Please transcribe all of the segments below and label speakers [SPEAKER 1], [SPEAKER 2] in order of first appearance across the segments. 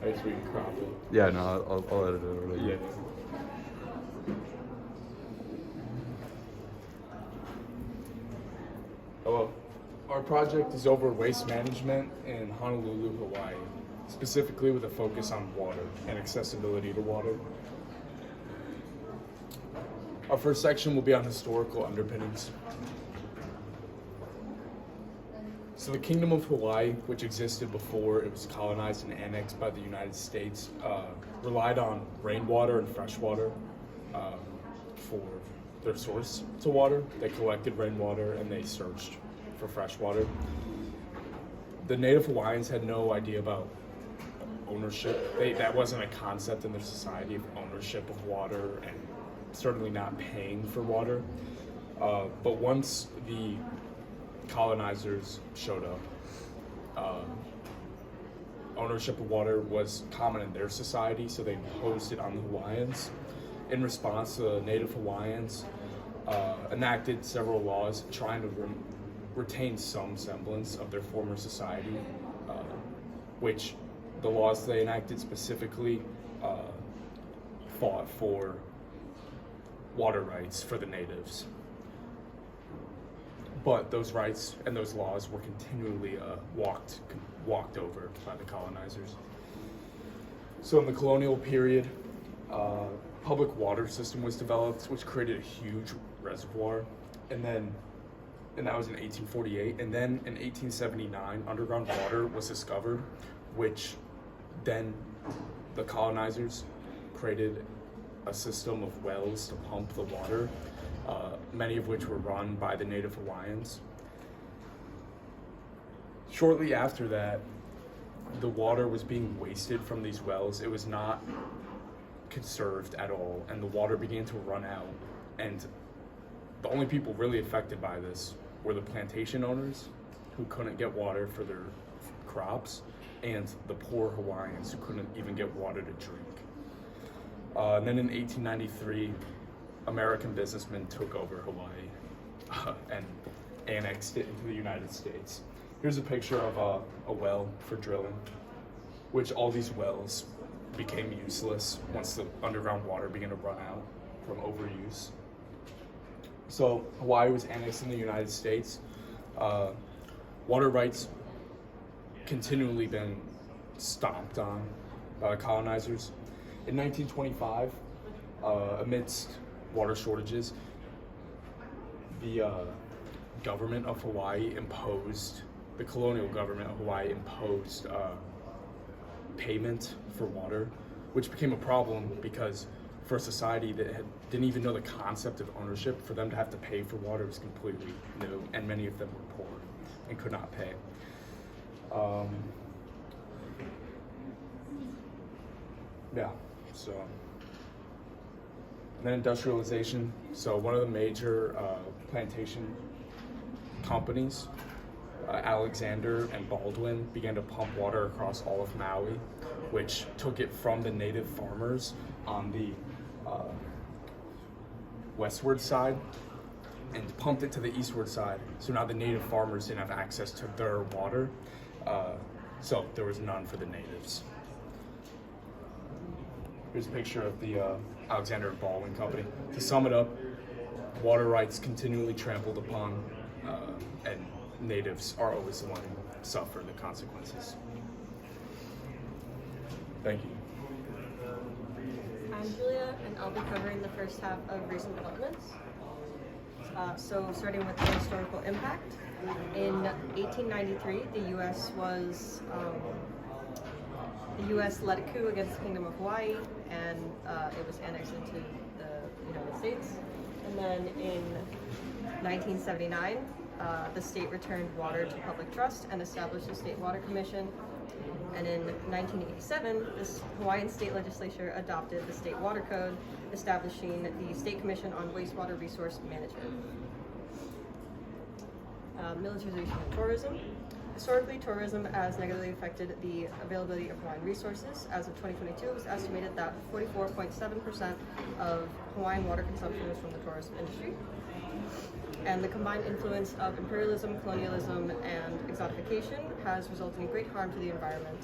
[SPEAKER 1] I guess we can crop it.
[SPEAKER 2] Yeah, no, I'll edit it already.
[SPEAKER 1] Yeah. Hello. Our project is over waste management in Honolulu, Hawaii, specifically with a focus on water and accessibility to water. Our first section will be on historical underpinnings. So the Kingdom of Hawaii, which existed before it was colonized and annexed by the United States, relied on rainwater and freshwater for their source to water. They collected rainwater and they searched for fresh water. The native Hawaiians had no idea about ownership. That wasn't a concept in their society of ownership of water, and certainly not paying for water. But once the colonizers showed up, ownership of water was common in their society, so they imposed it on the Hawaiians. In response, the native Hawaiians enacted several laws trying to retain some semblance of their former society, which the laws they enacted specifically fought for water rights for the natives. But those rights and those laws were continually walked over by the colonizers. So in the colonial period, public water system was developed, which created a huge reservoir, and that was in 1848. And then in 1879, underground water was discovered, which then the colonizers created a system of wells to pump the water, many of which were run by the native Hawaiians. Shortly after that, the water was being wasted from these wells. It was not conserved at all, and the water began to run out. And the only people really affected by this were the plantation owners, who couldn't get water for their crops, and the poor Hawaiians, who couldn't even get water to drink. And then in 1893, American businessmen took over Hawaii and annexed it into the United States. Here's a picture of a well for drilling, which all these wells became useless once the underground water began to run out from overuse. So Hawaii was annexed in the United States. Water rights continually been stomped on by the colonizers. In 1925, amidst water shortages, the government of Hawaii imposed, the colonial government of Hawaii imposed payment for water, which became a problem because for a society that didn't even know the concept of ownership, for them to have to pay for water was completely new, and many of them were poor and could not pay. So and then industrialization. So one of the major plantation companies, Alexander and Baldwin, began to pump water across all of Maui, which took it from the native farmers on the westward side and pumped it to the eastward side. So now the native farmers didn't have access to their water, so there was none for the natives. Here's a picture of the Alexander and Baldwin Company. To sum it up, water rights continually trampled upon, and natives are always the one who suffer the consequences. Thank you.
[SPEAKER 3] I'm Julia, and I'll be covering the first half of recent developments. So starting with the historical impact. In 1893, the U.S. led a coup against the Kingdom of Hawaii, and it was annexed into the United States. And then in 1979, the state returned water to public trust and established a state water commission. And in 1987, this Hawaiian state legislature adopted the state water code, establishing the State Commission on Wastewater Resource Management. Militarization and tourism. Historically, tourism has negatively affected the availability of Hawaiian resources. As of 2022, it was estimated that 44.7% of Hawaiian water consumption was from the tourism industry. And the combined influence of imperialism, colonialism, and exotification has resulted in great harm to the environment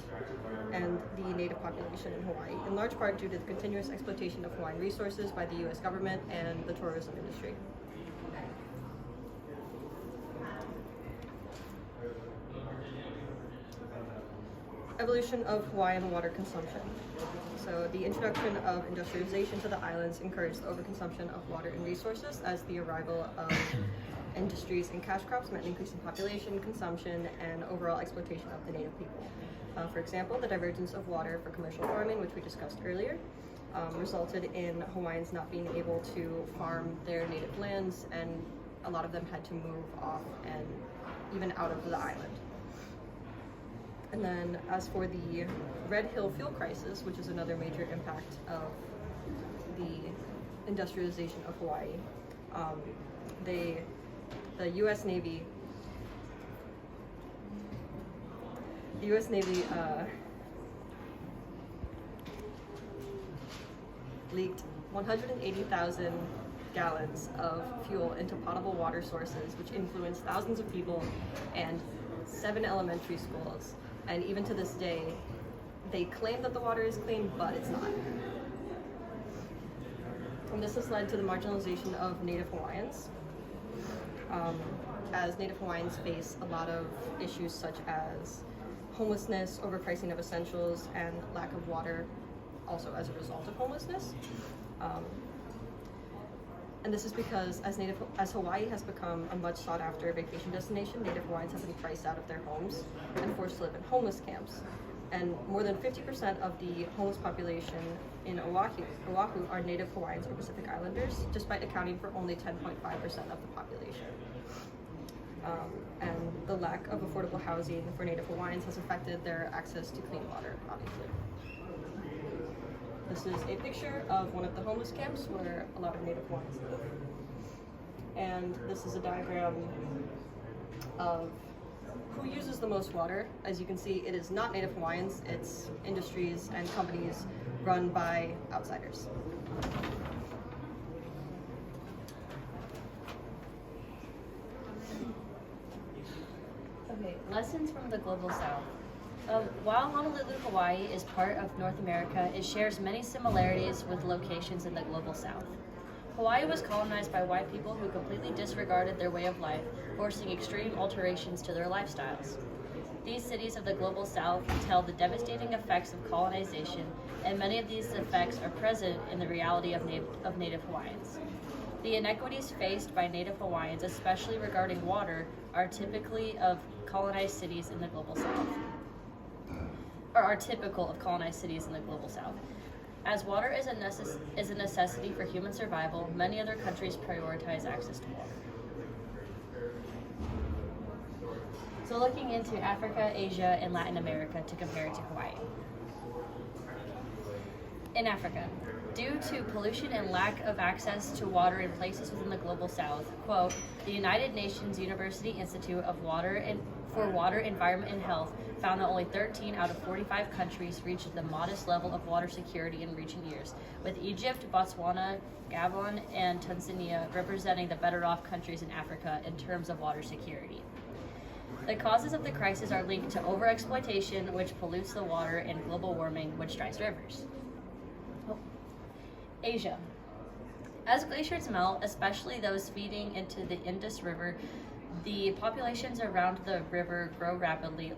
[SPEAKER 3] and the native population in Hawaii, in large part due to the continuous exploitation of Hawaiian resources by the U.S. government and the tourism industry. Evolution of Hawaiian water consumption. So the introduction of industrialization to the islands encouraged the overconsumption of water and resources, as the arrival of industries and cash crops meant an increase in population, consumption, and overall exploitation of the native people. For example, the divergence of water for commercial farming, which we discussed earlier, resulted in Hawaiians not being able to farm their native lands, and a lot of them had to move off and even out of the island. And then as for the Red Hill fuel crisis, which is another major impact of the industrialization of Hawaii, the U.S. Navy leaked 180,000 gallons of fuel into potable water sources, which influenced thousands of people and 7 elementary schools. And even to this day, they claim that the water is clean, but it's not. And this has led to the marginalization of Native Hawaiians, as Native Hawaiians face a lot of issues such as homelessness, overpricing of essentials, and lack of water, also as a result of homelessness. And this is because as Hawaii has become a much sought after vacation destination, Native Hawaiians have been priced out of their homes and forced to live in homeless camps. And more than 50% of the homeless population in Oahu are Native Hawaiians or Pacific Islanders, despite accounting for only 10.5% of the population. And the lack of affordable housing for Native Hawaiians has affected their access to clean water, obviously. This is a picture of one of the homeless camps where a lot of Native Hawaiians live. And this is a diagram of who uses the most water. As you can see, it is not Native Hawaiians, it's industries and companies run by outsiders.
[SPEAKER 4] Okay, lessons from the Global South. While Honolulu, Hawaii is part of North America, it shares many similarities with locations in the Global South. Hawaii was colonized by white people who completely disregarded their way of life, forcing extreme alterations to their lifestyles. These cities of the Global South tell the devastating effects of colonization, and many of these effects are present in the reality of Native Hawaiians. The inequities faced by Native Hawaiians, especially regarding water, are typically of colonized cities in the Global South. Or are typical of colonized cities in the Global South. As water is a necessity for human survival, many other countries prioritize access to water. So looking into Africa, Asia, and Latin America to compare it to Hawaii. In Africa, due to pollution and lack of access to water in places within the Global South, quote, the United Nations University Institute for Water, Environment, and Health found that only 13 out of 45 countries reached the modest level of water security in recent years, with Egypt, Botswana, Gabon, and Tanzania representing the better off countries in Africa in terms of water security. The causes of the crisis are linked to overexploitation, which pollutes the water, and global warming, which dries rivers. Asia. As glaciers melt, especially those feeding into the Indus River, the populations around the river grow rapidly,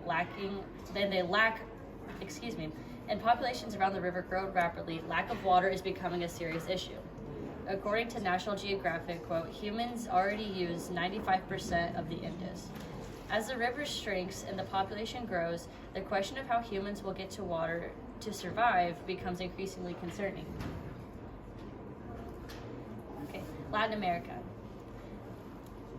[SPEAKER 4] and populations around the river grow rapidly, lack of water is becoming a serious issue. According to National Geographic, quote, humans already use 95% of the Indus. As the river shrinks and the population grows, the question of how humans will get to water to survive becomes increasingly concerning. Okay, Latin America.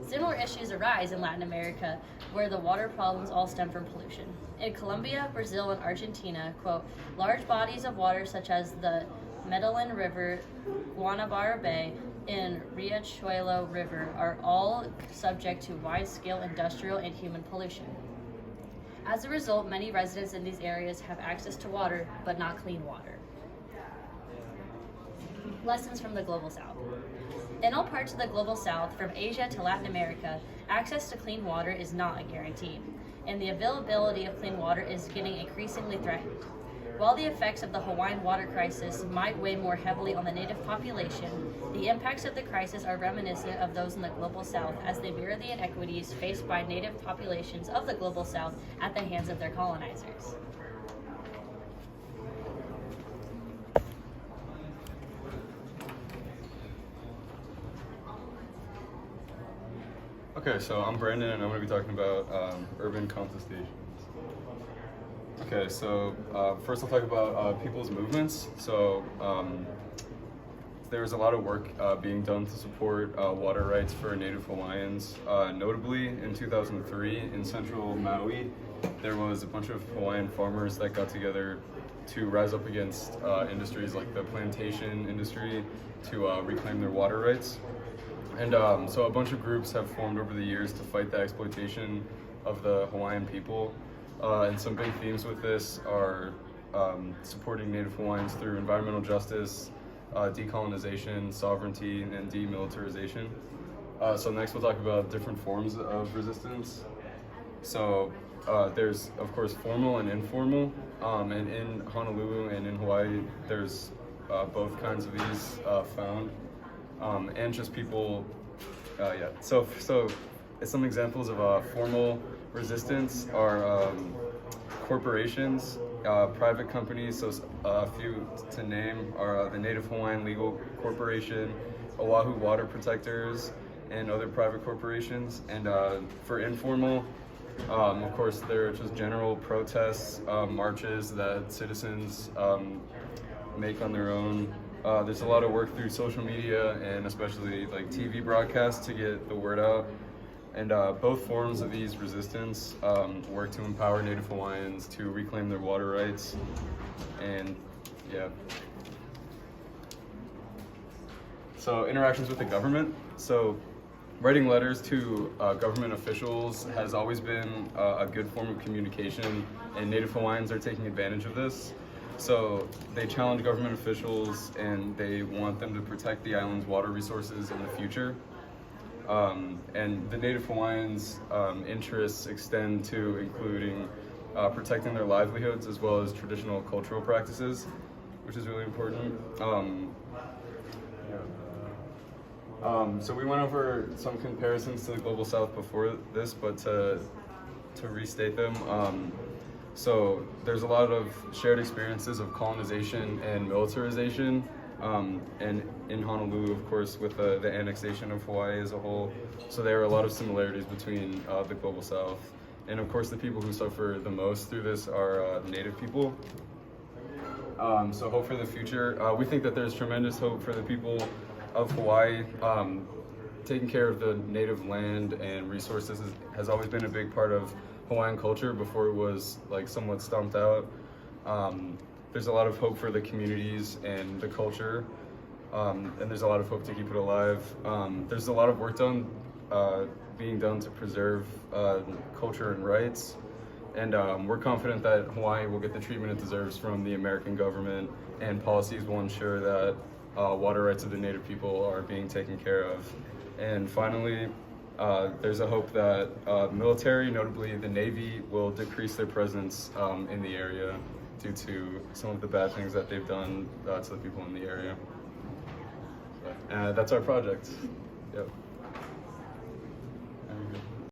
[SPEAKER 4] Similar issues arise in Latin America, where the water problems all stem from pollution. In Colombia, Brazil, and Argentina, quote, large bodies of water such as the Medellin River, Guanabara Bay, and Riachuelo River are all subject to wide-scale industrial and human pollution. As a result, many residents in these areas have access to water, but not clean water. Lessons from the Global South. In all parts of the global south, from Asia to Latin America, access to clean water is not a guarantee, and the availability of clean water is getting increasingly threatened. While the effects of the Hawaiian water crisis might weigh more heavily on the native population, the impacts of the crisis are reminiscent of those in the global south as they mirror the inequities faced by native populations of the global south at the hands of their colonizers.
[SPEAKER 2] Okay, so I'm Brandon, and I'm going to be talking about urban contestations. Okay, so first I'll talk about people's movements. So there's a lot of work being done to support water rights for Native Hawaiians. Notably, in 2003, in central Maui, there was a bunch of Hawaiian farmers that got together to rise up against industries like the plantation industry to reclaim their water rights. And so a bunch of groups have formed over the years to fight the exploitation of the Hawaiian people. And some big themes with this are supporting Native Hawaiians through environmental justice, decolonization, sovereignty, and demilitarization. So next we'll talk about different forms of resistance. So there's, of course, formal and informal. And in Honolulu and in Hawaii, there's both kinds of these found. And just people, So some examples of formal resistance are corporations, private companies. So a few to name are the Native Hawaiian Legal Corporation, Oahu Water Protectors, and other private corporations. And for informal, of course, there are just general protests, marches that citizens make on their own. There's a lot of work through social media and especially like TV broadcasts to get the word out. And both forms of these resistance work to empower Native Hawaiians to reclaim their water rights. And yeah. So interactions with the government. So writing letters to government officials has always been a good form of communication, and Native Hawaiians are taking advantage of this. So they challenge government officials and they want them to protect the island's water resources in the future. And the Native Hawaiians' interests extend to including protecting their livelihoods as well as traditional cultural practices, which is really important. So we went over some comparisons to the Global South before this, but to restate them, so there's a lot of shared experiences of colonization and militarization, and in Honolulu, of course, with the annexation of Hawaii as a whole. So there are a lot of similarities between the Global South. And of course, the people who suffer the most through this are Native people. So hope for the future. We think that there's tremendous hope for the people of Hawaii. Taking care of the native land and resources has always been a big part of Hawaiian culture before it was like somewhat stomped out. There's a lot of hope for the communities and the culture, and there's a lot of hope to keep it alive. There's a lot of work being done to preserve culture and rights, and we're confident that Hawaii will get the treatment it deserves from the American government, and policies will ensure that water rights of the Native people are being taken care of. And finally, there's a hope that military, notably the Navy, will decrease their presence in the area due to some of the bad things that they've done to the people in the area. That's our project. Yep.